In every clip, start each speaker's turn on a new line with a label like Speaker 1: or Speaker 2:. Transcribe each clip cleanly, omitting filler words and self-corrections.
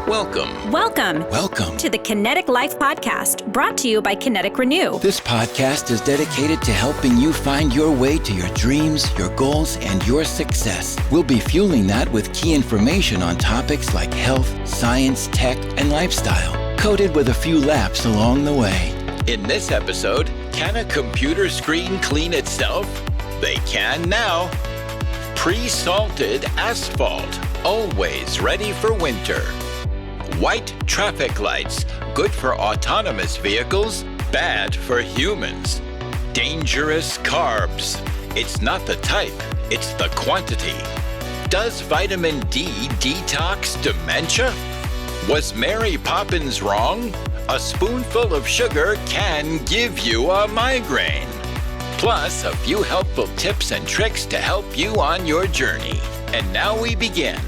Speaker 1: Welcome to the KINETIQ Life Podcast, brought to you by KINETIQ Renew.
Speaker 2: This podcast is dedicated to helping you find your way to your dreams, your goals, and your success. We'll be fueling that with key information on topics like health, science, tech, and lifestyle, coated with a few laughs along the way. In this episode, can a computer screen clean itself? They can now. Pre-salted asphalt, always ready for winter. White traffic lights, good for autonomous vehicles, bad for humans. Dangerous carbs. It's not the type, it's the quantity. Does vitamin D detox dementia? Was Mary Poppins wrong? A spoonful of sugar can give you a migraine. Plus, a few helpful tips and tricks to help you on your journey. And now we begin.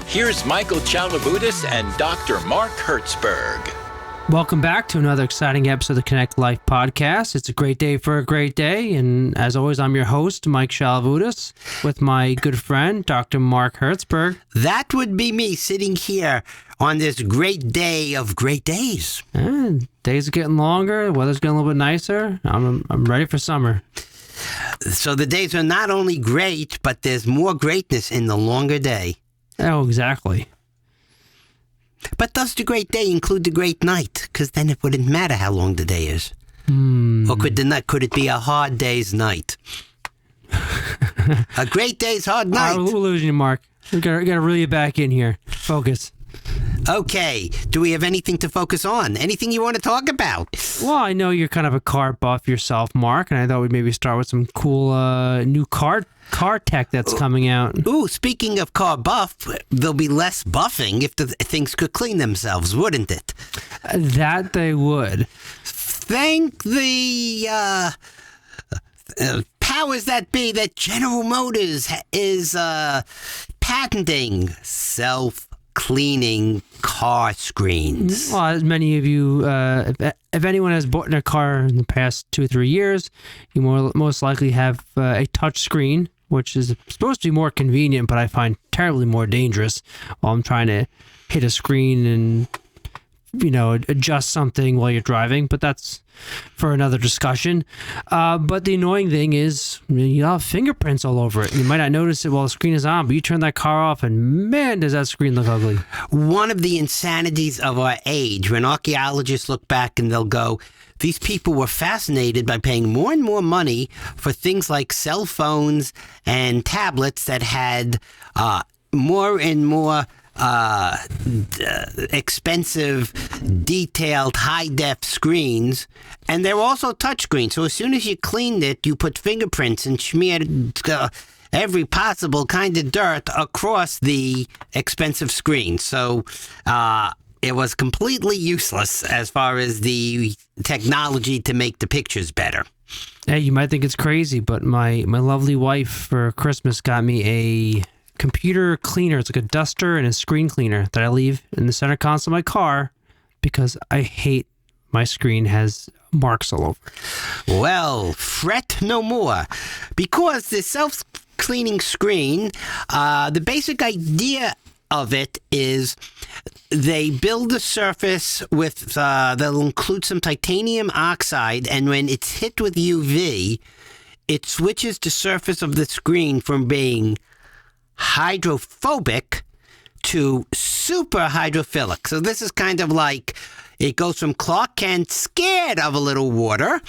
Speaker 2: Here's Michael Chalavudis and Dr. Mark Hertzberg.
Speaker 3: Welcome back to another exciting episode of the KINETIQ Life Podcast. It's a great day for a great day. And as always, I'm your host, Mike Chalavudis, with my good friend, Dr. Mark Hertzberg.
Speaker 4: That would be me sitting here on this great day of great days.
Speaker 3: Days are getting longer. The weather's getting a little bit nicer. I'm ready for summer.
Speaker 4: So the days are not only great, but there's more greatness in the longer day.
Speaker 3: Oh, exactly.
Speaker 4: But does the great day include the great night? Because then it wouldn't matter how long the day is. Or could it be a hard day's night? A great day's hard night.
Speaker 3: We're losing you, Mark. We gotta reel you back in here. Focus.
Speaker 4: Okay. Do we have anything to focus on? Anything you want to talk about?
Speaker 3: Well, I know you're kind of a car buff yourself, Mark, and I thought we'd maybe start with some cool new car tech that's coming out.
Speaker 4: Ooh, speaking of car buff, there'll be less buffing if the things could clean themselves, wouldn't it?
Speaker 3: That they would.
Speaker 4: Thank the powers that be that General Motors is patenting self-cleaning car screens.
Speaker 3: Well, as many of you, if anyone has bought a car in the past 2 or 3 years, you most likely have a touch screen, which is supposed to be more convenient, but I find terribly more dangerous while I'm trying to hit a screen and, adjust something while you're driving. But that's for another discussion. But the annoying thing is you have fingerprints all over it. You might not notice it while the screen is on, but you turn that car off and man, does that screen look ugly.
Speaker 4: One of the insanities of our age, when archaeologists look back and they'll go, these people were fascinated by paying more and more money for things like cell phones and tablets that had more and more expensive, detailed, high-def screens, and they're also touchscreens. So as soon as you cleaned it, you put fingerprints and smeared every possible kind of dirt across the expensive screen. So it was completely useless as far as the technology to make the pictures better.
Speaker 3: Hey, you might think it's crazy, but my lovely wife for Christmas got me a computer cleaner. It's like a duster and a screen cleaner that I leave in the center console of my car because I hate my screen has marks all over.
Speaker 4: Well, fret no more, because the self-cleaning screen, the basic idea of it is they build a surface with, they'll include some titanium oxide, and when it's hit with UV, it switches the surface of the screen from being hydrophobic to super hydrophilic. So this is kind of like it goes from Clark Kent scared of a little water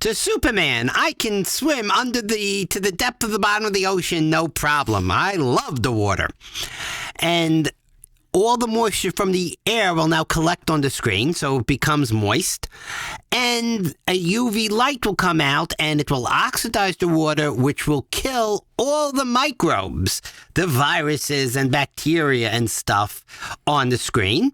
Speaker 4: to Superman. I can swim to the depth of the bottom of the ocean, no problem. I love the water. And all the moisture from the air will now collect on the screen, so it becomes moist. And a UV light will come out, and it will oxidize the water, which will kill all the microbes, the viruses and bacteria and stuff on the screen.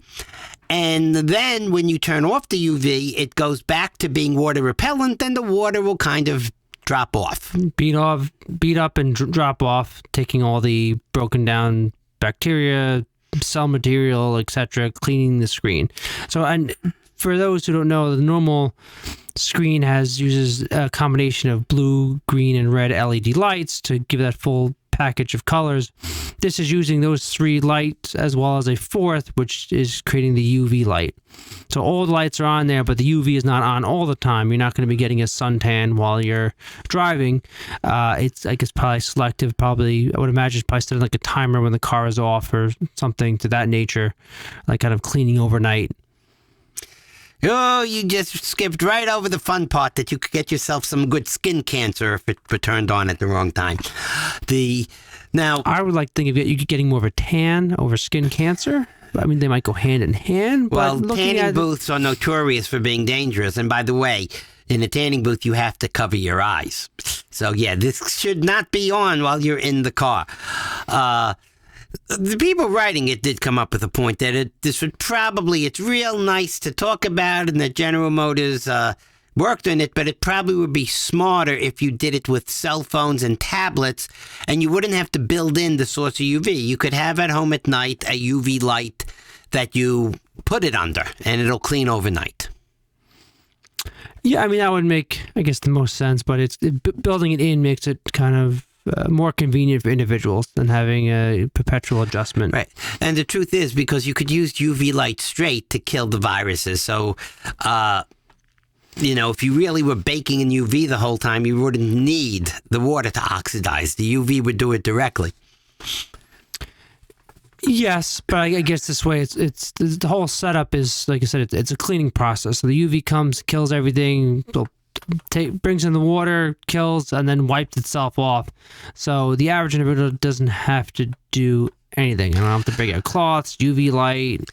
Speaker 4: And then when you turn off the UV, it goes back to being water repellent, and the water will kind of drop off.
Speaker 3: Beat up and drop off, taking all the broken down bacteria, cell material, etc., cleaning the screen. So, and for those who don't know, the normal screen uses a combination of blue, green, and red LED lights to give that full package of colors. This is using those 3 lights as well as a 4th, which is creating the UV light. So all the lights are on there, but the UV is not on all the time. You're not going to be getting a suntan while you're driving. It's, I guess, probably selective. Probably, I would imagine it's probably setting like a timer when the car is off or something to that nature, like kind of cleaning overnight.
Speaker 4: Oh, you just skipped right over the fun part that you could get yourself some good skin cancer if it were turned on at the wrong time. Now,
Speaker 3: I would like to think of you getting more of a tan over skin cancer. I mean, they might go hand in hand.
Speaker 4: Well,
Speaker 3: but
Speaker 4: tanning booths are notorious for being dangerous. And by the way, in a tanning booth, you have to cover your eyes. So, yeah, this should not be on while you're in the car. The people writing it did come up with a point that it's real nice to talk about and that General Motors worked on it, but it probably would be smarter if you did it with cell phones and tablets and you wouldn't have to build in the source of UV. You could have at home at night a UV light that you put it under and it'll clean overnight.
Speaker 3: Yeah, I mean, that would make, I guess, the most sense, but building it in makes it kind of more convenient for individuals than having a perpetual adjustment.
Speaker 4: Right. And the truth is, because you could use UV light straight to kill the viruses. So, if you really were baking in UV the whole time, you wouldn't need the water to oxidize. The UV would do it directly.
Speaker 3: Yes, but I guess this way, it's the whole setup is, like I said, it's a cleaning process. So the UV comes, kills everything, brings in the water, kills, and then wipes itself off. So the average individual doesn't have to do anything. I don't have to break out cloths, UV light.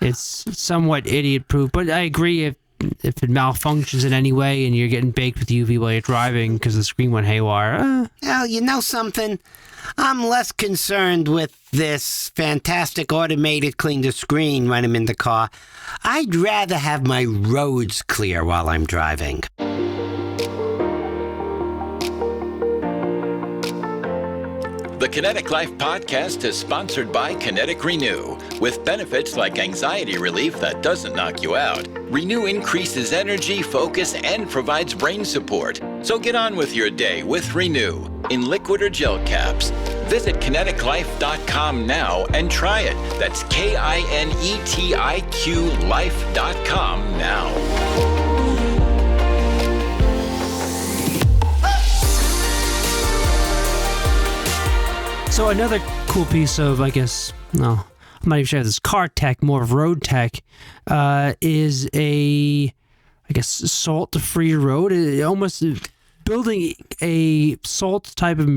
Speaker 3: It's somewhat idiot-proof, but I agree if it malfunctions in any way and you're getting baked with UV while you're driving because the screen went haywire.
Speaker 4: Well, you know something? I'm less concerned with this fantastic automated clean the screen when I'm in the car. I'd rather have my roads clear while I'm driving.
Speaker 2: The Kinetic Life podcast is sponsored by KINETIQ Renew, with benefits like anxiety relief that doesn't knock you out. Renew increases energy, focus, and provides brain support. So get on with your day with Renew in liquid or gel caps. Visit kineticlife.com now and try it. That's KINETIQ life.com now.
Speaker 3: So another cool piece of, I'm not even sure if this is car tech, more of road tech, is a, salt-free road. Almost building a salt type of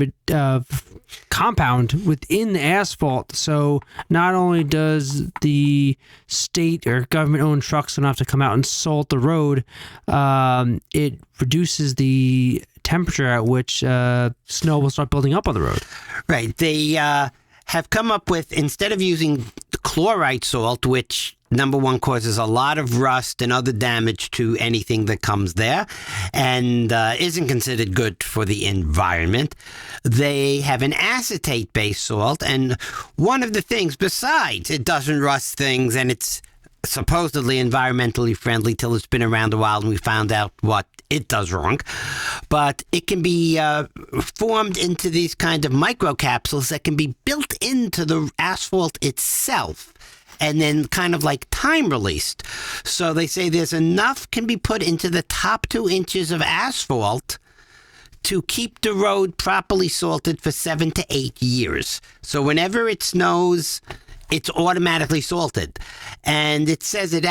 Speaker 3: compound within the asphalt. So not only does the state or government-owned trucks don't have to come out and salt the road, it reduces the temperature at which snow will start building up on the road.
Speaker 4: Right. They have come up with, instead of using the chloride salt, which, number one, causes a lot of rust and other damage to anything that comes there and isn't considered good for the environment, they have an acetate-based salt. And one of the things, besides it doesn't rust things and it's supposedly environmentally friendly till it's been around a while and we found out what it does wrong, but it can be formed into these kind of microcapsules that can be built into the asphalt itself and then kind of like time released. So they say there's enough can be put into the top 2 inches of asphalt to keep the road properly salted for 7 to 8 years. So whenever it snows, it's automatically salted. And it says it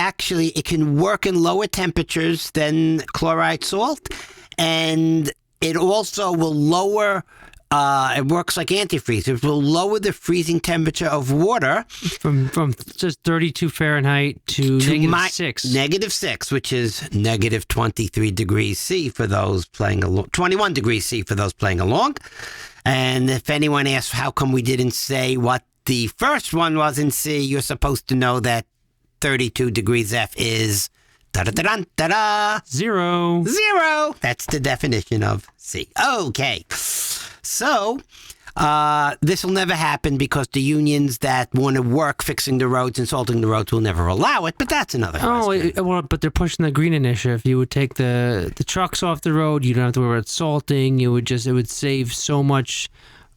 Speaker 4: can work in lower temperatures than chloride salt. And it also will lower, it works like antifreeze. It will lower the freezing temperature of water.
Speaker 3: From just 32 Fahrenheit to -6.
Speaker 4: -6, which is -23 degrees C for those playing along, 21 degrees C for those playing along. And if anyone asks how come we didn't say what the first one was in C, you're supposed to know that 32 degrees F is
Speaker 3: Zero.
Speaker 4: That's the definition of C. Okay. So, this will never happen because the unions that want to work fixing the roads and salting the roads will never allow it, but that's another question.
Speaker 3: But they're pushing the green initiative. You would take the trucks off the road, you don't have to worry about salting, it would save so much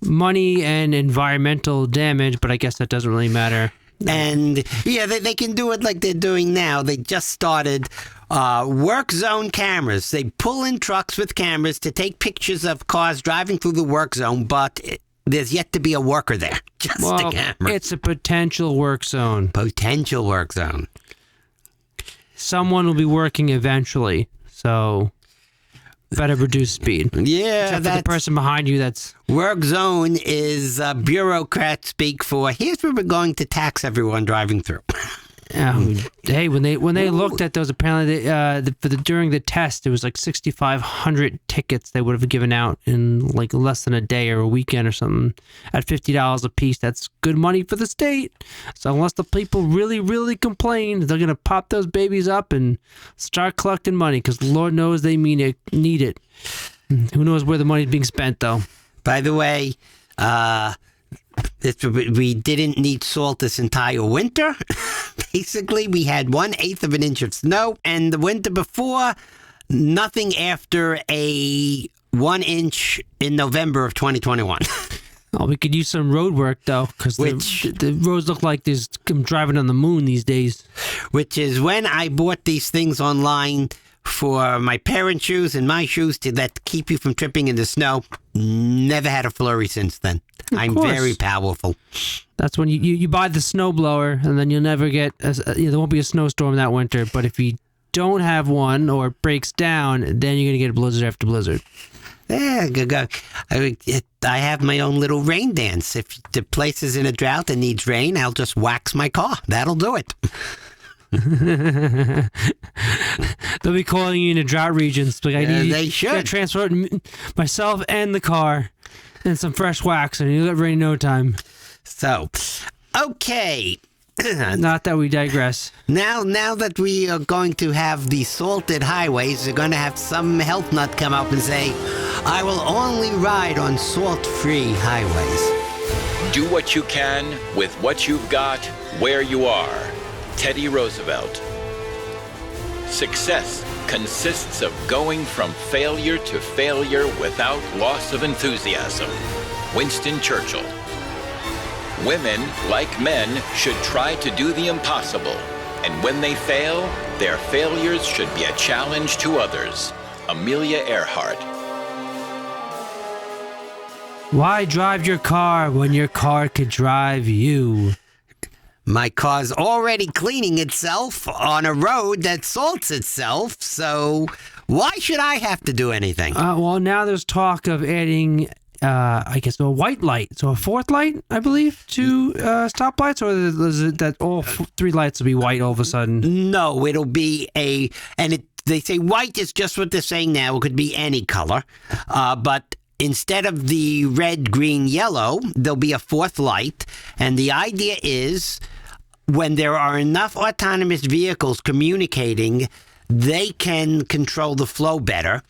Speaker 3: money and environmental damage, but I guess that doesn't really matter.
Speaker 4: And yeah, they can do it like they're doing now. They just started work zone cameras. They pull in trucks with cameras to take pictures of cars driving through the work zone, but there's yet to be a worker there. Just a camera.
Speaker 3: It's a potential work zone.
Speaker 4: Potential work zone.
Speaker 3: Someone will be working eventually, so better reduce speed.
Speaker 4: Yeah,
Speaker 3: except for the person behind you. That's
Speaker 4: work zone is bureaucrat speak for here's where we're going to tax everyone driving through.
Speaker 3: Hey, when they looked at those, apparently during the test, it was like 6,500 tickets they would have given out in like less than a day or a weekend or something at $50 a piece. That's good money for the state. So unless the people really, really complain, they're gonna pop those babies up and start collecting money because Lord knows they need it. Who knows where the money's being spent though?
Speaker 4: By the way, we didn't need salt this entire winter. Basically, we had 1/8 of an inch of snow, and the winter before, nothing after a 1 inch in November of 2021.
Speaker 3: Oh, we could use some road work though, because the roads look like I'm driving on the moon these days.
Speaker 4: Which is when I bought these things online for my parents' shoes and my shoes that keep you from tripping in the snow. Never had a flurry since then. I'm very powerful.
Speaker 3: That's when you buy the snowblower, and then you'll never get there won't be a snowstorm that winter. But if you don't have one or it breaks down, then you're gonna get a blizzard after blizzard.
Speaker 4: Yeah, I have my own little rain dance. If the place is in a drought and needs rain, I'll just wax my car. That'll do it.
Speaker 3: They'll be calling you in the drought regions. Like,
Speaker 4: they should.
Speaker 3: I transfer myself and the car and some fresh wax, and you'll get rain in no time.
Speaker 4: So, okay.
Speaker 3: Not that we digress.
Speaker 4: Now that we are going to have the salted highways, we're going to have some health nut come up and say, I will only ride on salt-free highways.
Speaker 2: Do what you can with what you've got, where you are. Teddy Roosevelt. Success consists of going from failure to failure without loss of enthusiasm. Winston Churchill. Women, like men, should try to do the impossible, and when they fail, their failures should be a challenge to others. Amelia Earhart.
Speaker 3: Why drive your car when your car could drive you?
Speaker 4: My car's already cleaning itself on a road that salts itself, so why should I have to do anything?
Speaker 3: Well, now there's talk of adding, I guess, a white light. So a fourth light, I believe, to stoplights, or is it that all three lights will be white all of a sudden?
Speaker 4: No, it'll be they say white is just what they're saying now. It could be any color, but instead of the red, green, yellow, there'll be a fourth light, and the idea is when there are enough autonomous vehicles communicating, they can control the flow better.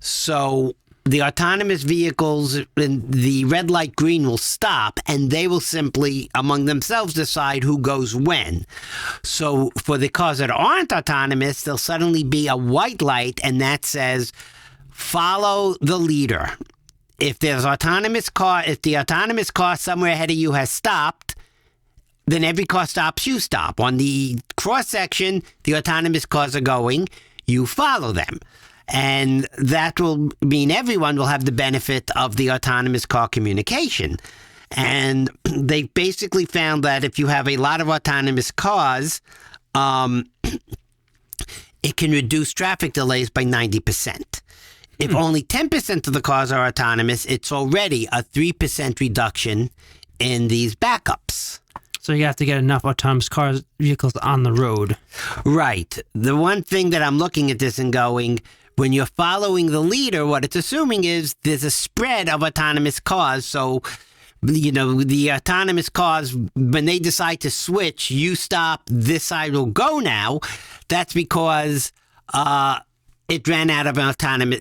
Speaker 4: So the autonomous vehicles, the red light, green will stop, and they will simply, among themselves, decide who goes when. So for the cars that aren't autonomous, there'll suddenly be a white light, and that says, follow the leader. If the autonomous car somewhere ahead of you has stopped, then every car stops, you stop. On the cross section, the autonomous cars are going, you follow them. And that will mean everyone will have the benefit of the autonomous car communication. And they basically found that if you have a lot of autonomous cars, it can reduce traffic delays by 90%. If only 10% of the cars are autonomous, it's already a 3% reduction in these backups.
Speaker 3: So you have to get enough autonomous vehicles on the road.
Speaker 4: Right. The one thing that I'm looking at this and going, when you're following the leader, what it's assuming is there's a spread of autonomous cars. So, the autonomous cars, when they decide to switch, you stop, this side will go now. That's because it ran out of autonomous,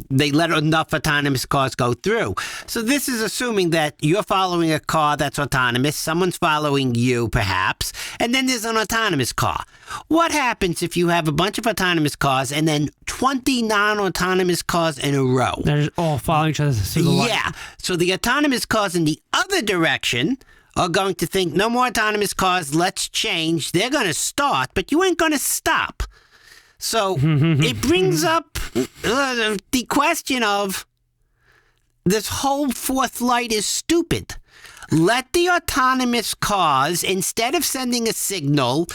Speaker 4: they let enough autonomous cars go through. So this is assuming that you're following a car that's autonomous, someone's following you perhaps, and then there's an autonomous car. What happens if you have a bunch of autonomous cars and then 20 non-autonomous cars in a row?
Speaker 3: They're all following each other through the light.
Speaker 4: Yeah. So the autonomous cars in the other direction are going to think, no more autonomous cars, let's change. They're going to start, but you ain't going to stop. So it brings up the question of this whole fourth light is stupid. Let the autonomous cars, instead of sending a signal,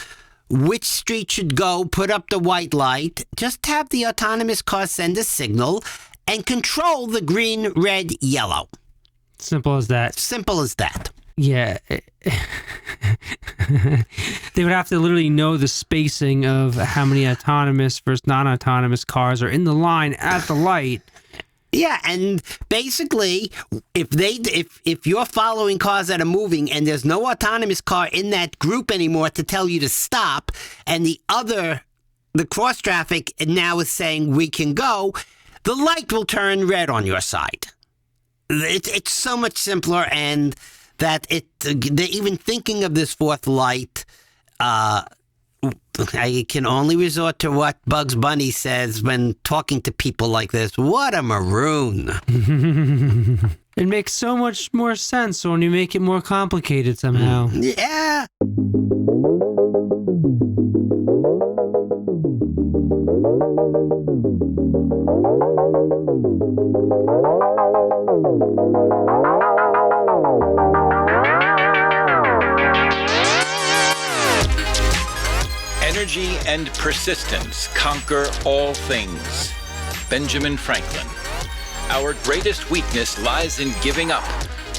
Speaker 4: which street should go, put up the white light, just have the autonomous cars send a signal and control the green, red, yellow.
Speaker 3: Simple as that.
Speaker 4: Simple as that.
Speaker 3: Yeah. They would have to literally know the spacing of how many autonomous versus non-autonomous cars are in the line at the light.
Speaker 4: Yeah, and basically, if you're following cars that are moving and there's no autonomous car in that group anymore to tell you to stop, and the cross traffic now is saying we can go, the light will turn red on your side. It's so much simpler, and that they're even thinking of this fourth light. I can only resort to what Bugs Bunny says when talking to people like this. What a maroon.
Speaker 3: It makes so much more sense when you make it more complicated somehow.
Speaker 4: Yeah.
Speaker 2: Energy and persistence conquer all things. Benjamin Franklin. Our greatest weakness lies in giving up.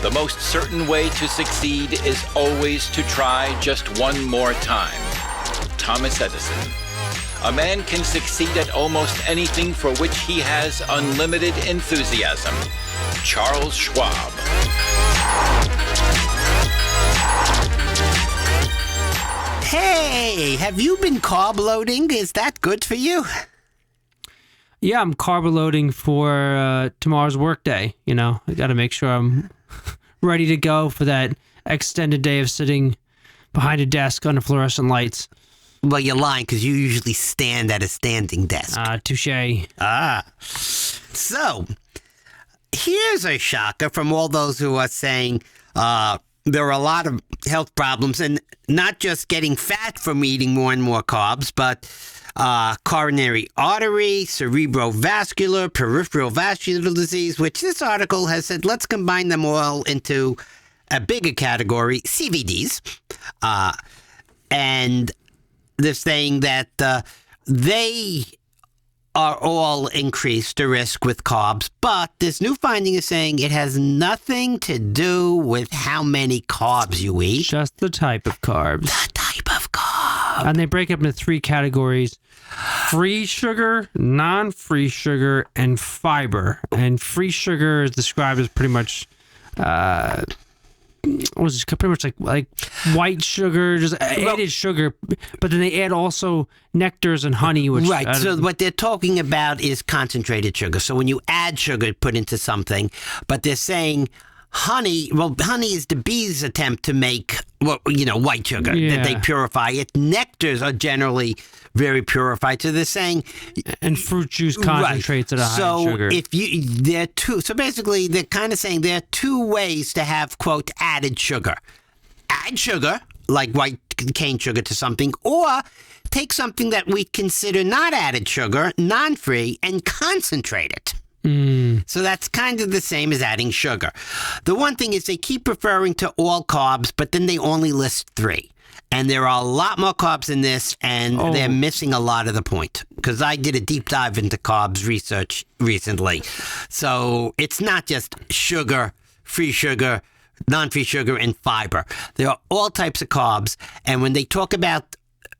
Speaker 2: The most certain way to succeed is always to try just one more time. Thomas Edison. A man can succeed at almost anything for which he has unlimited enthusiasm. Charles Schwab.
Speaker 4: Hey, have you been carb loading? Is that good for you?
Speaker 3: Yeah, I'm carb loading for tomorrow's workday. You know, I got to make sure I'm ready to go for that extended day of sitting behind a desk under fluorescent lights.
Speaker 4: Well, you're lying because you usually stand at a standing desk.
Speaker 3: Touche.
Speaker 4: So, here's a shocker from all those who are saying there are a lot of health problems, and not just getting fat from eating more and more carbs, but coronary artery, cerebrovascular, peripheral vascular disease, which this article has said, let's combine them all into a bigger category, CVDs. And they're saying that they are all increased the risk with carbs, but this new finding is saying it has nothing to do with how many carbs you eat.
Speaker 3: Just the type of carbs.
Speaker 4: The type of carb.
Speaker 3: And they break up into three categories: free sugar, non-free sugar, and fiber. And free sugar is described as pretty much was pretty much like white sugar, just added sugar, but then they add also nectars and honey, which
Speaker 4: right. So what they're talking about is concentrated sugar. So when you add sugar put into something, but they're saying honey. Well, honey is the bees' attempt to make white sugar that they purify it. Nectars are generally very purified. So they're saying,
Speaker 3: and fruit juice concentrates at a high sugar.
Speaker 4: So basically, they're kind of saying there are two ways to have, quote, added sugar. Add sugar, like white cane sugar, to something, or take something that we consider not added sugar, non-free, and concentrate it. So that's kind of the same as adding sugar. The one thing is they keep referring to all carbs, but then they only list 3. And there are a lot more carbs in this, and they're missing a lot of the point. Because I did a deep dive into carbs research recently. So it's not just sugar, free sugar, non-free sugar, and fiber. There are all types of carbs. And when they talk about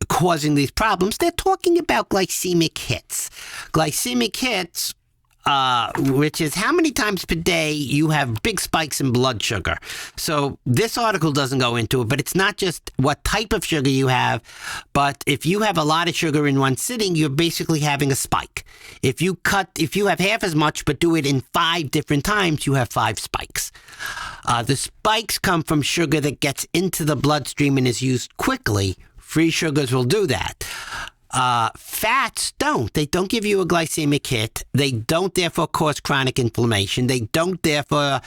Speaker 4: causing these problems, they're talking about glycemic hits. Glycemic hits which is how many times per day you have big spikes in blood sugar. So this article doesn't go into it, but it's not just what type of sugar you have, but if you have a lot of sugar in one sitting, you're basically having a spike. If you have half as much but do it in 5 different times, you have 5 spikes. The spikes come from sugar that gets into the bloodstream and is used quickly. Free sugars will do that. Fats don't. They don't give you a glycemic hit. They don't therefore cause chronic inflammation. They don't therefore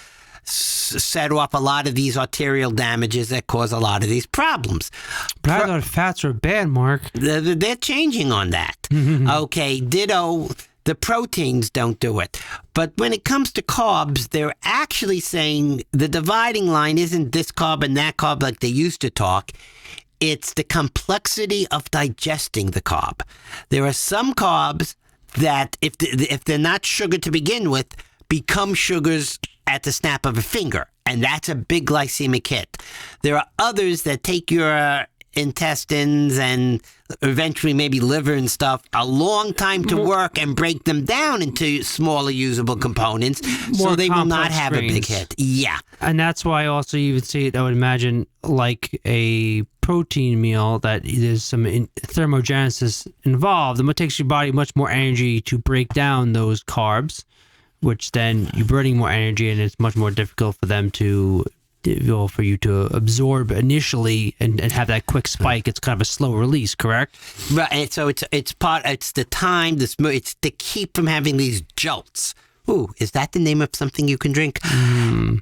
Speaker 4: set off a lot of these arterial damages that cause a lot of these problems.
Speaker 3: But I thought fats were bad, Mark.
Speaker 4: They're changing on that. Okay, ditto. The proteins don't do it. But when it comes to carbs, they're actually saying the dividing line isn't this carb and that carb like they used to talk. It's the complexity of digesting the carb. There are some carbs that, if they're not sugar to begin with, become sugars at the snap of a finger, and that's a big glycemic hit. There are others that take your intestines and eventually maybe liver and stuff a long time to work and break them down into smaller usable components, so they will not have grains. A big hit. Yeah.
Speaker 3: And that's why also you would see it, I would imagine, like a protein meal, that there's some thermogenesis involved, and what takes your body much more energy to break down those carbs, which then you're burning more energy, and it's much more difficult for them to for you to absorb initially and have that quick spike. It's kind of a slow release, correct?
Speaker 4: Right. And so it's the time, it's to keep from having these jolts. Ooh, is that the name of something you can drink?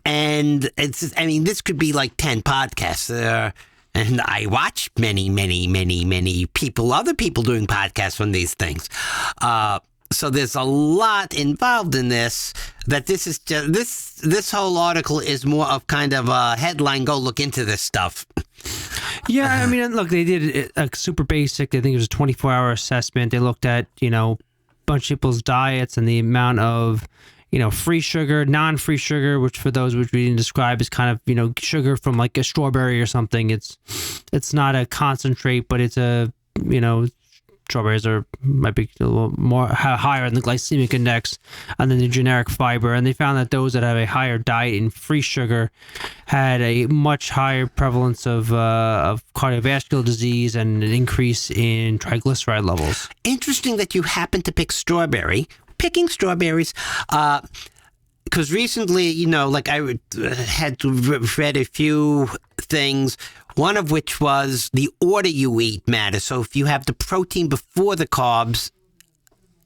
Speaker 4: And this could be like 10 podcasts. And I watch many other people doing podcasts on these things. So there's a lot involved in this, that this is just, this whole article is more of kind of a headline, go look into this stuff.
Speaker 3: Yeah, I mean, look, they did a super basic, I think it was a 24-hour assessment. They looked at, a bunch of people's diets and the amount of, free sugar, non-free sugar, which for those which we didn't describe is kind of, sugar from like a strawberry or something. It's not a concentrate, but it's a, strawberries might be a little more higher in the glycemic index, and then the generic fiber. And they found that those that have a higher diet in free sugar had a much higher prevalence of cardiovascular disease and an increase in triglyceride levels.
Speaker 4: Interesting that you happen to pick strawberry. Picking strawberries, because recently, like I had read a few things, one of which was the order you eat matters. So if you have the protein before the carbs,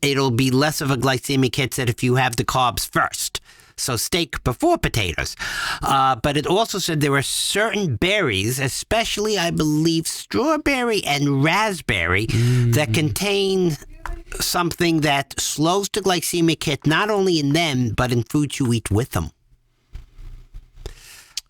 Speaker 4: it'll be less of a glycemic hit than if you have the carbs first. So steak before potatoes. But it also said there are certain berries, especially I believe strawberry and raspberry, that contain something that slows the glycemic hit, not only in them, but in foods you eat with them.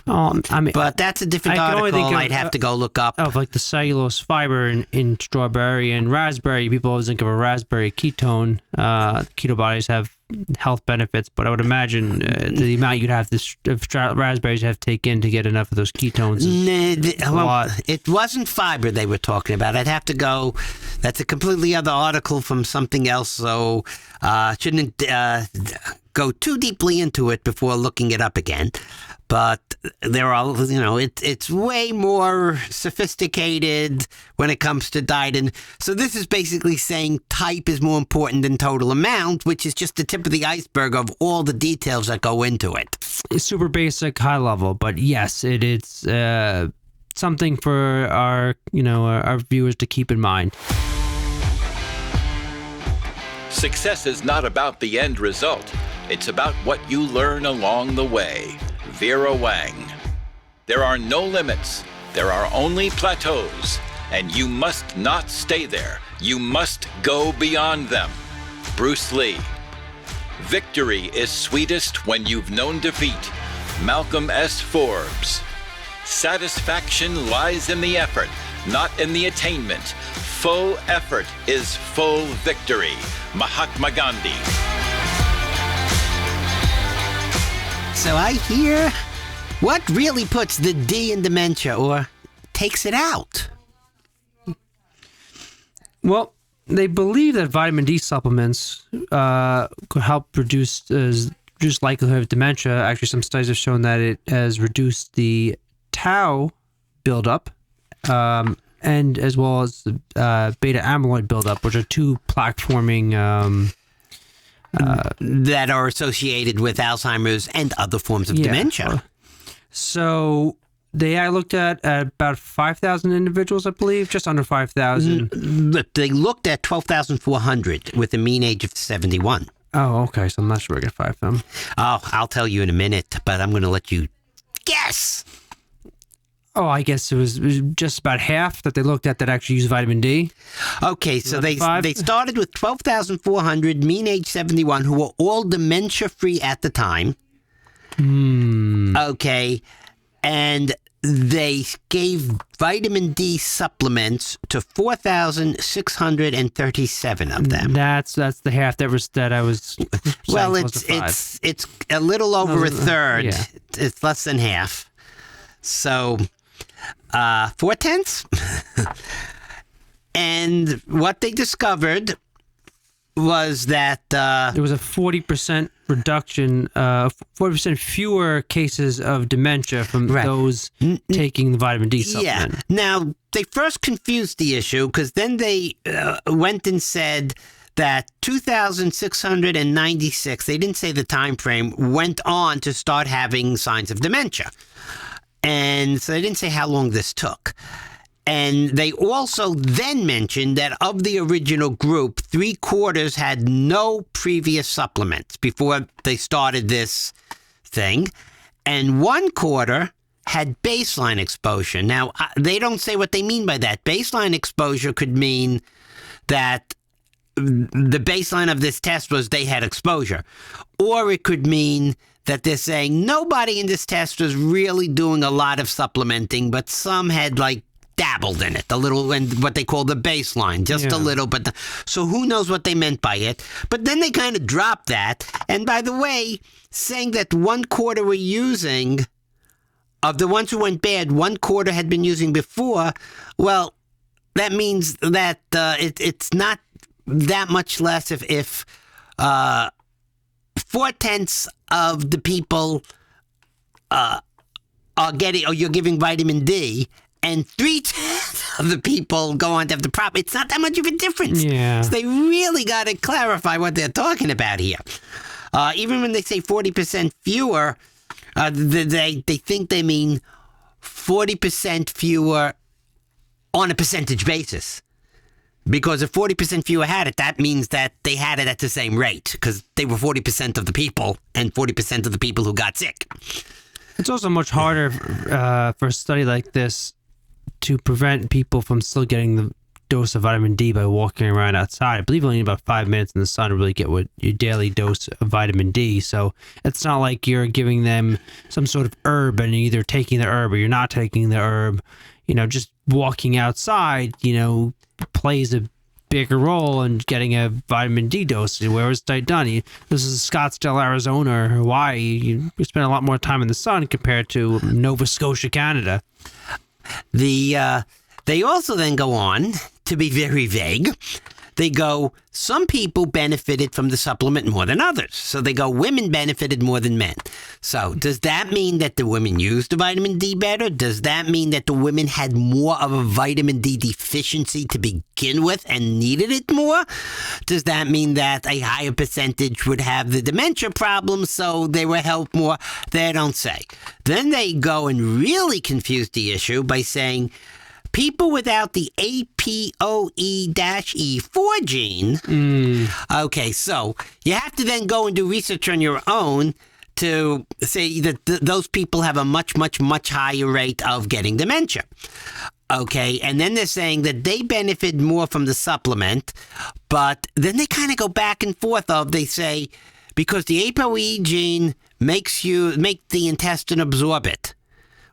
Speaker 4: But that's a different article I'd have to go look up.
Speaker 3: Of like the cellulose fiber in strawberry and raspberry. People always think of a raspberry ketone. Keto bodies have health benefits, but I would imagine the amount you'd have of raspberries you have to take in to get enough of those ketones is a lot.
Speaker 4: It wasn't fiber they were talking about. I'd have to go. That's a completely other article from something else, so shouldn't go too deeply into it before looking it up again. But there are, it's way more sophisticated when it comes to diet. And so this is basically saying type is more important than total amount, which is just the tip of the iceberg of all the details that go into it.
Speaker 3: It's super basic, high level, but yes, it's something for our viewers to keep in mind.
Speaker 2: Success is not about the end result. It's about what you learn along the way. Vera Wang. There are no limits. There are only plateaus. And you must not stay there. You must go beyond them. Bruce Lee. Victory is sweetest when you've known defeat. Malcolm S. Forbes. Satisfaction lies in the effort, not in the attainment. Full effort is full victory. Mahatma Gandhi.
Speaker 4: So I hear, what really puts the D in dementia or takes it out?
Speaker 3: Well, they believe that vitamin D supplements could help reduce likelihood of dementia. Actually, some studies have shown that it has reduced the tau buildup, and as well as the beta amyloid buildup, which are two plaque-forming
Speaker 4: that are associated with Alzheimer's and other forms of dementia.
Speaker 3: So I looked at about 5,000 individuals, I believe, just under 5,000.
Speaker 4: They looked at 12,400 with a mean age of 71.
Speaker 3: Oh, okay. So I'm not sure I get 5 of them.
Speaker 4: Oh, I'll tell you in a minute, but I'm going to let you guess.
Speaker 3: Oh, I guess it was just about half that they looked at that actually use vitamin D.
Speaker 4: Okay, so they started with 12,400, mean age 71, who were all dementia-free at the time. Okay, and they gave vitamin D supplements to 4,637 of them.
Speaker 3: That's the half that I was.
Speaker 4: Well, it's a little over a third.
Speaker 3: Yeah.
Speaker 4: It's less than half. So 4/10. And what they discovered was that
Speaker 3: there was a 40% reduction, 40% fewer cases of dementia from those taking the vitamin D supplement.
Speaker 4: Yeah. Now, they first confused the issue because then they went and said that 2,696, they didn't say the time frame, went on to start having signs of dementia. And so they didn't say how long this took. And they also then mentioned that of the original group, 3/4 had no previous supplements before they started this thing. And 1/4 had baseline exposure. Now, they don't say what they mean by that. Baseline exposure could mean that the baseline of this test was they had exposure. Or it could mean that they're saying nobody in this test was really doing a lot of supplementing, but some had dabbled in it a little, and what they call the baseline, just a little. But so who knows what they meant by it? But then they kind of dropped that. And by the way, saying that 1/4 were using, of the ones who went bad, 1/4 had been using before. Well, that means that it's not that much less if 4/10 of the people are getting, or you're giving vitamin D, and 3/10 of the people go on to have the problem. It's not that much of a difference.
Speaker 3: Yeah.
Speaker 4: So they really got to clarify what they're talking about here. Even when they say 40% fewer, they think they mean 40% fewer on a percentage basis. Because if 40% fewer had it, that means that they had it at the same rate, because they were 40% of the people and 40% of the people who got sick.
Speaker 3: It's also much harder for a study like this to prevent people from still getting the dose of vitamin D by walking around outside. I believe you only need about 5 minutes in the sun to really get your daily dose of vitamin D. So it's not like you're giving them some sort of herb and you're either taking the herb or you're not taking the herb. Just walking outside, plays a bigger role in getting a vitamin D dose. Where is that done? This is Scottsdale, Arizona, or Hawaii. You spend a lot more time in the sun compared to Nova Scotia, Canada.
Speaker 4: They also then go on to be very vague. They go, some people benefited from the supplement more than others. So they go, women benefited more than men. So does that mean that the women used the vitamin D better? Does that mean that the women had more of a vitamin D deficiency to begin with and needed it more? Does that mean that a higher percentage would have the dementia problem, so they were helped more? They don't say. Then they go and really confuse the issue by saying, people without the APOE-E4 gene. Okay, so you have to then go and do research on your own to say that those people have a much, much, much higher rate of getting dementia. Okay, and then they're saying that they benefit more from the supplement, but then they kind of go back and forth they say, because the APOE gene make the intestine absorb it.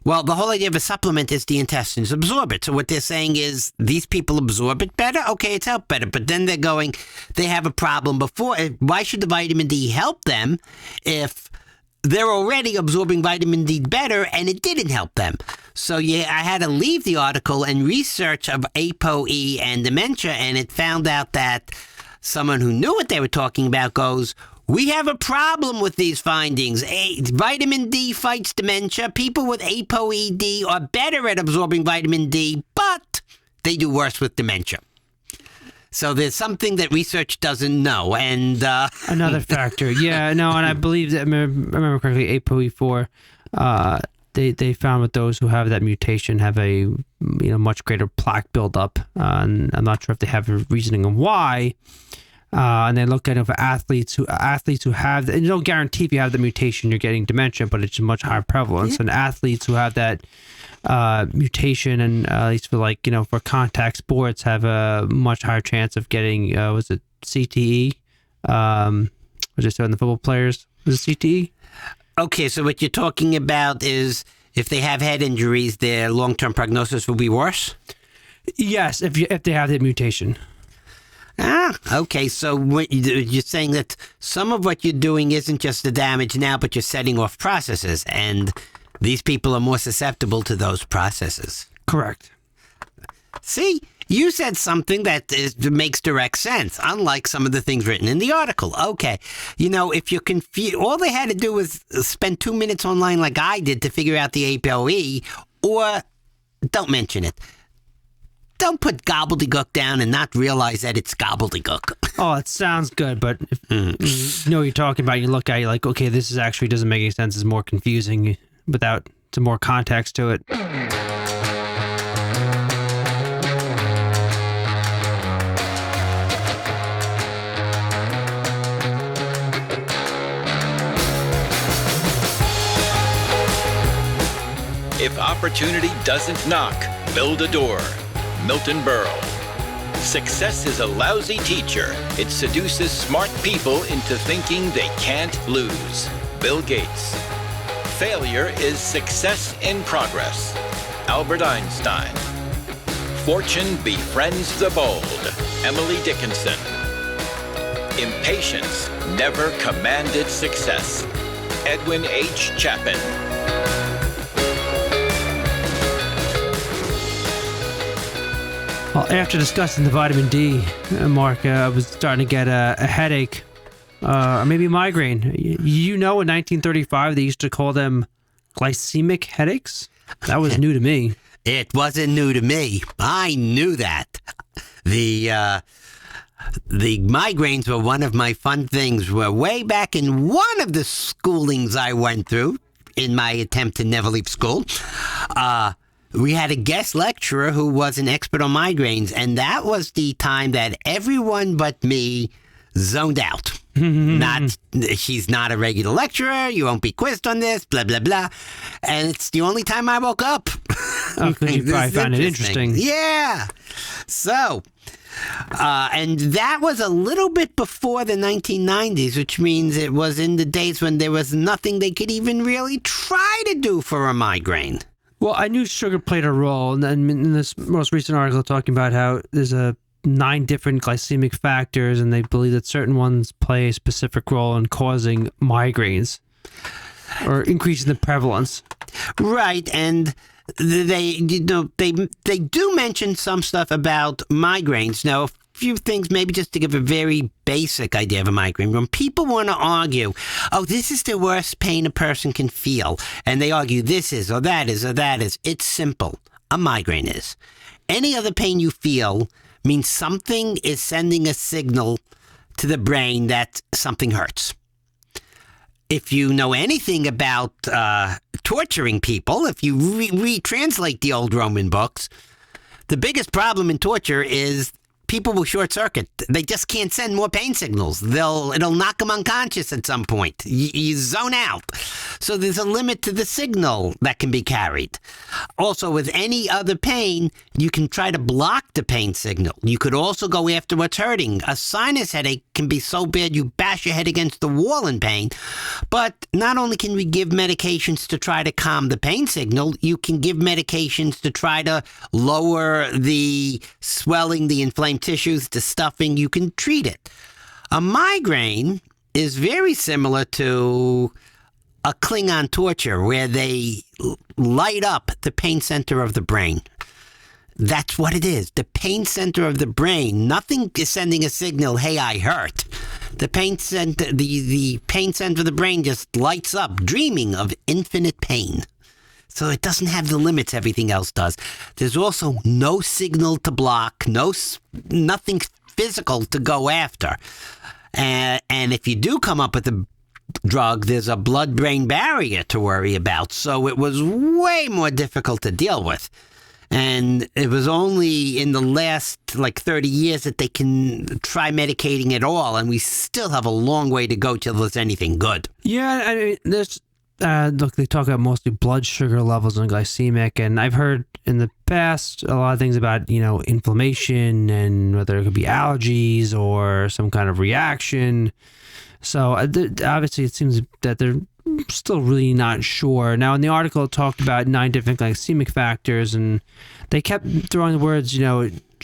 Speaker 4: Well, the whole idea of a supplement is the intestines absorb it. So what they're saying is these people absorb it better? Okay, it's helped better. But then they're going, they have a problem before. Why should the vitamin D help them if they're already absorbing vitamin D better, and it didn't help them. So yeah, I had to leave the article and research of ApoE and dementia, and it found out that someone who knew what they were talking about goes, we have a problem with these findings. Vitamin D fights dementia. People with ApoE-D are better at absorbing vitamin D, but they do worse with dementia. So there's something that research doesn't know, and
Speaker 3: another factor. Yeah, no, and I believe that I remember correctly, ApoE4. They found with those who have that mutation have a much greater plaque buildup. And I'm not sure if they have a reasoning on why. And they look at it for athletes who have, and you don't guarantee if you have the mutation you're getting dementia, but it's a much higher prevalence. And athletes who have that mutation, and at least for for contact sports, have a much higher chance of getting was it CTE? Was it on the football players? Was it CTE?
Speaker 4: Okay, so what you're talking about is if they have head injuries, their long-term prognosis will be worse?
Speaker 3: Yes, if they have that mutation.
Speaker 4: Okay, so you're saying that some of what you're doing isn't just the damage now, but you're setting off processes, and these people are more susceptible to those processes.
Speaker 3: Correct.
Speaker 4: See, you said something that makes direct sense, unlike some of the things written in the article. Okay, if you're confused, all they had to do was spend 2 minutes online like I did to figure out the ApoE, or don't mention it. Don't put gobbledygook down and not realize that it's gobbledygook.
Speaker 3: Oh, it sounds good, but if you know what you're talking about, you look at it, you're like, okay, this is actually doesn't make any sense. It's more confusing without some more context to it.
Speaker 2: If opportunity doesn't knock, build a door. Milton Berle. Success is a lousy teacher. It seduces smart people into thinking they can't lose. Bill Gates. Failure is success in progress. Albert Einstein. Fortune befriends the bold. Emily Dickinson. Impatience never commanded success. Edwin H. Chapin.
Speaker 3: Well, after discussing the vitamin D, Mark, I was starting to get a headache, or maybe a migraine. In 1935, they used to call them glycemic headaches? That was new to me.
Speaker 4: It wasn't new to me. I knew that. The migraines were one of my fun things. Way back in one of the schoolings I went through, in my attempt to never leave school, we had a guest lecturer who was an expert on migraines, and that was the time that everyone but me zoned out. She's not a regular lecturer, you won't be quizzed on this, blah, blah, blah. And it's the only time I woke up.
Speaker 3: Oh, because you probably found it interesting.
Speaker 4: Yeah. So, and that was a little bit before the 1990s, which means it was in the days when there was nothing they could even really try to do for a migraine.
Speaker 3: Well, I knew sugar played a role, and then in this most recent article talking about how there's 9 different glycemic factors, and they believe that certain ones play a specific role in causing migraines or increasing the prevalence. Right,
Speaker 4: and they do mention some stuff about migraines. Now, a few things, maybe just to give a very basic idea of a migraine. When people want to argue, oh, this is the worst pain a person can feel, and they argue this is, or that is, or that is, it's simple. A migraine is. Any other pain you feel means something is sending a signal to the brain that something hurts. If you know anything about torturing people, if you retranslate the old Roman books, the biggest problem in torture is people will short circuit. They just can't send more pain signals. It'll knock them unconscious at some point. You zone out. So there's a limit to the signal that can be carried. Also, with any other pain, you can try to block the pain signal. You could also go after what's hurting. A sinus headache can be so bad you bash your head against the wall in pain. But not only can we give medications to try to calm the pain signal, you can give medications to try to lower the swelling, the inflamed tissues, the stuffing. You can treat it. A migraine is very similar to a Klingon torture where they light up the pain center of the brain. That's what it is. The pain center of the brain. Nothing is sending a signal, hey, I hurt. The pain center, the pain center of the brain just lights up, dreaming of infinite pain. So it doesn't have the limits everything else does. There's also no signal to block, nothing physical to go after. And if you do come up with a drug, there's a blood-brain barrier to worry about. So it was way more difficult to deal with. And it was only in the last 30 years that they can try medicating at all. And we still have a long way to go till there's anything good.
Speaker 3: Yeah, I mean, there's, look, they talk about mostly blood sugar levels and glycemic. And I've heard in the past a lot of things about, inflammation and whether it could be allergies or some kind of reaction. So obviously it seems that they're still really not sure. Now, in the article, it talked about 9 different glycemic factors, and they kept throwing the words,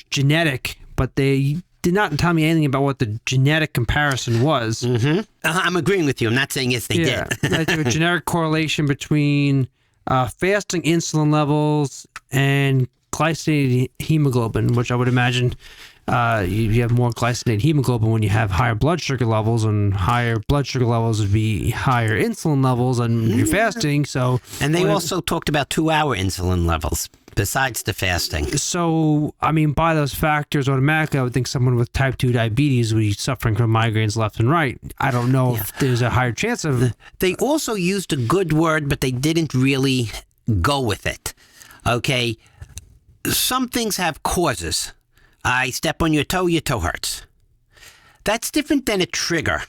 Speaker 3: genetic, but they did not tell me anything about what the genetic comparison was.
Speaker 4: Mm-hmm. I'm agreeing with you. I'm not saying yes, they did.
Speaker 3: Like a generic correlation between fasting insulin levels and glycinated hemoglobin, which I would imagine you have more glycinated hemoglobin when you have higher blood sugar levels, and higher blood sugar levels would be higher insulin levels and you're fasting. So,
Speaker 4: and they also talked about 2-hour insulin levels besides the fasting.
Speaker 3: So, I mean, by those factors, automatically, I would think someone with type 2 diabetes would be suffering from migraines left and right. I don't know if there's a higher chance of...
Speaker 4: They also used a good word, but they didn't really go with it. Okay? Some things have causes. I step on your toe hurts. That's different than a trigger,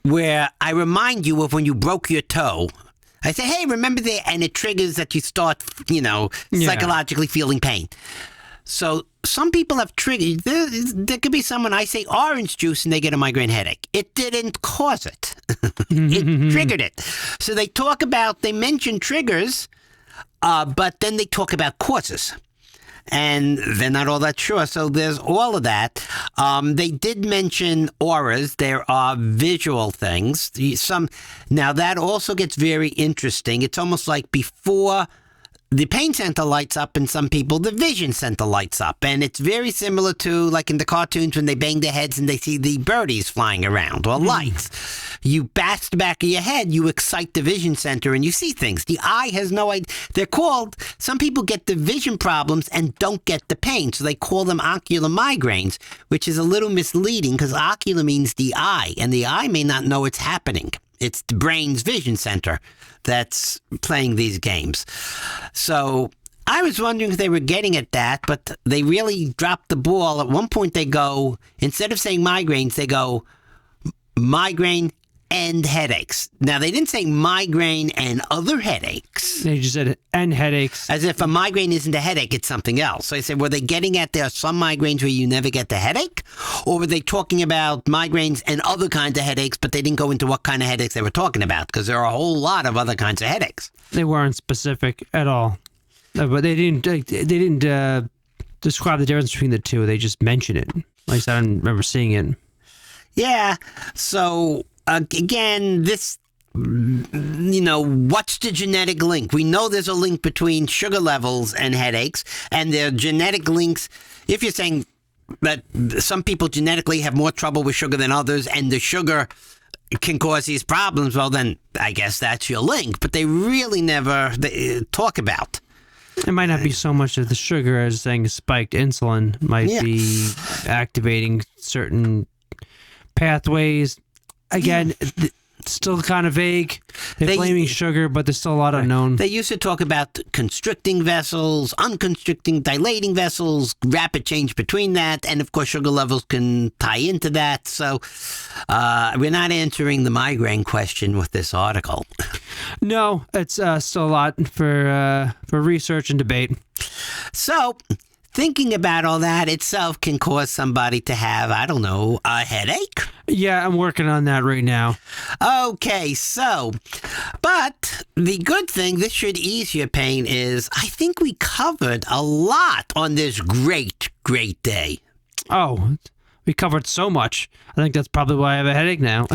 Speaker 4: where I remind you of when you broke your toe. I say, hey, remember that? And it triggers that you start, psychologically feeling pain. So some people have triggered. There could be someone, I say orange juice, and they get a migraine headache. It didn't cause it. It triggered it. So they mention triggers, but then they talk about causes. And they're not all that sure. So there's all of that. They did mention auras. There are visual things. Now that also gets very interesting. It's almost like before the pain center lights up in some people, the vision center lights up. And it's very similar to like in the cartoons when they bang their heads and they see the birdies flying around or lights. You bash the back of your head, you excite the vision center and you see things. The eye has no idea. Some people get the vision problems and don't get the pain. So they call them ocular migraines, which is a little misleading because ocular means the eye, and the eye may not know it's happening. It's the brain's vision center that's playing these games. So I was wondering if they were getting at that, but they really dropped the ball. At one point they go, instead of saying migraines, they go migraine and headaches. Now, they didn't say migraine and other headaches.
Speaker 3: They just said and headaches.
Speaker 4: As if a migraine isn't a headache, it's something else. So I said, were they getting at there are some migraines where you never get the headache? Or were they talking about migraines and other kinds of headaches, but they didn't go into what kind of headaches they were talking about? Because there are a whole lot of other kinds of headaches.
Speaker 3: They weren't specific at all. No, but they didn't describe the difference between the two. They just mentioned it. At least I don't remember seeing it.
Speaker 4: Yeah, so again, this, what's the genetic link? We know there's a link between sugar levels and headaches, and there are genetic links. If you're saying that some people genetically have more trouble with sugar than others, and the sugar can cause these problems, well, then I guess that's your link. But they really never talk about.
Speaker 3: It might not be so much of the sugar as saying spiked insulin might be activating certain pathways. Again, still kind of vague. They're blaming sugar, but there's still a lot unknown. They
Speaker 4: used to talk about constricting vessels, unconstricting, dilating vessels, rapid change between that, and of course sugar levels can tie into that. So we're not answering the migraine question with this article.
Speaker 3: No, it's still a lot for research and debate.
Speaker 4: So thinking about all that itself can cause somebody to have, I don't know, a headache?
Speaker 3: Yeah, I'm working on that right now.
Speaker 4: Okay, but the good thing, this should ease your pain, is I think we covered a lot on this great, great day.
Speaker 3: Oh, We covered so much. I think that's probably why I have a headache now.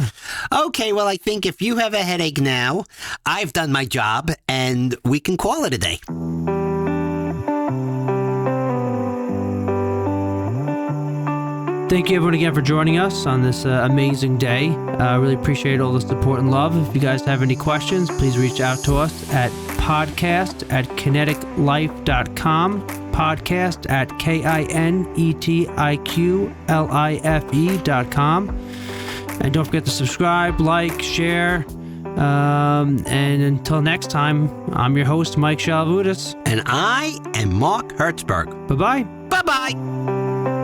Speaker 4: Okay, well, I think if you have a headache now, I've done my job, and we can call it a day.
Speaker 3: Thank you everyone again for joining us on this amazing day. I really appreciate all the support and love. If you guys have any questions, please reach out to us at podcast@kineticlife.com, podcast@KINETIQLIFE.com. And don't forget to subscribe, like, share. And until next time, I'm your host, Mike Shalvudis.
Speaker 4: And I am Mark Hertzberg.
Speaker 3: Bye-bye.
Speaker 4: Bye-bye.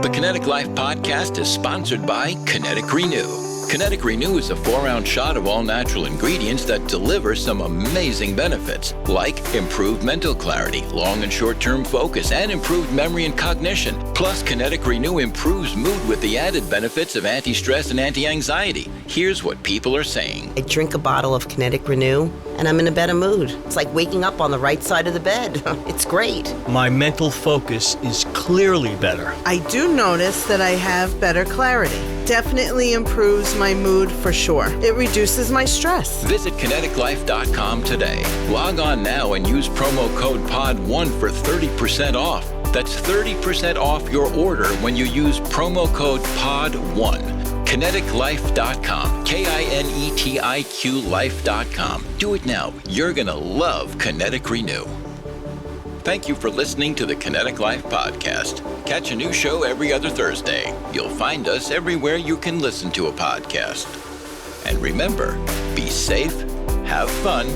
Speaker 2: The Kinetic Life podcast is sponsored by KINETIQ Renew. KINETIQ Renew is a 4-ounce shot of all natural ingredients that deliver some amazing benefits, like improved mental clarity, long and short-term focus, and improved memory and cognition. Plus, KINETIQ Renew improves mood with the added benefits of anti-stress and anti-anxiety. Here's what people are saying.
Speaker 5: I drink a bottle of KINETIQ Renew, and I'm in a better mood. It's like waking up on the right side of the bed. It's great.
Speaker 6: My mental focus is clearly better.
Speaker 7: I do notice that I have better clarity. Definitely improves my mood for sure. It reduces my stress.
Speaker 2: Visit kineticlife.com today. Log on now and use promo code POD1 for 30% off. That's 30% off your order when you use promo code POD1. KINETIQLife.com. KINETIQ Life.com. Do it now. You're going to love KINETIQ Renew. Thank you for listening to the KINETIQ Life podcast. Catch a new show every other Thursday. You'll find us everywhere you can listen to a podcast. And remember, be safe, have fun,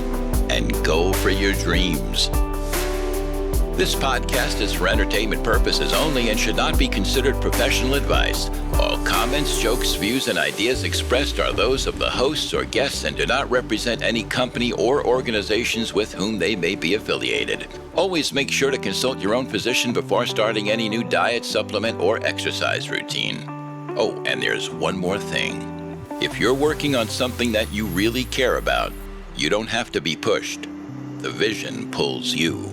Speaker 2: and go for your dreams. This podcast is for entertainment purposes only and should not be considered professional advice. All comments, jokes, views, and ideas expressed are those of the hosts or guests and do not represent any company or organizations with whom they may be affiliated. Always make sure to consult your own physician before starting any new diet, supplement, or exercise routine. Oh, and there's one more thing. If you're working on something that you really care about, you don't have to be pushed. The vision pulls you.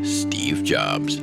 Speaker 2: Steve Jobs.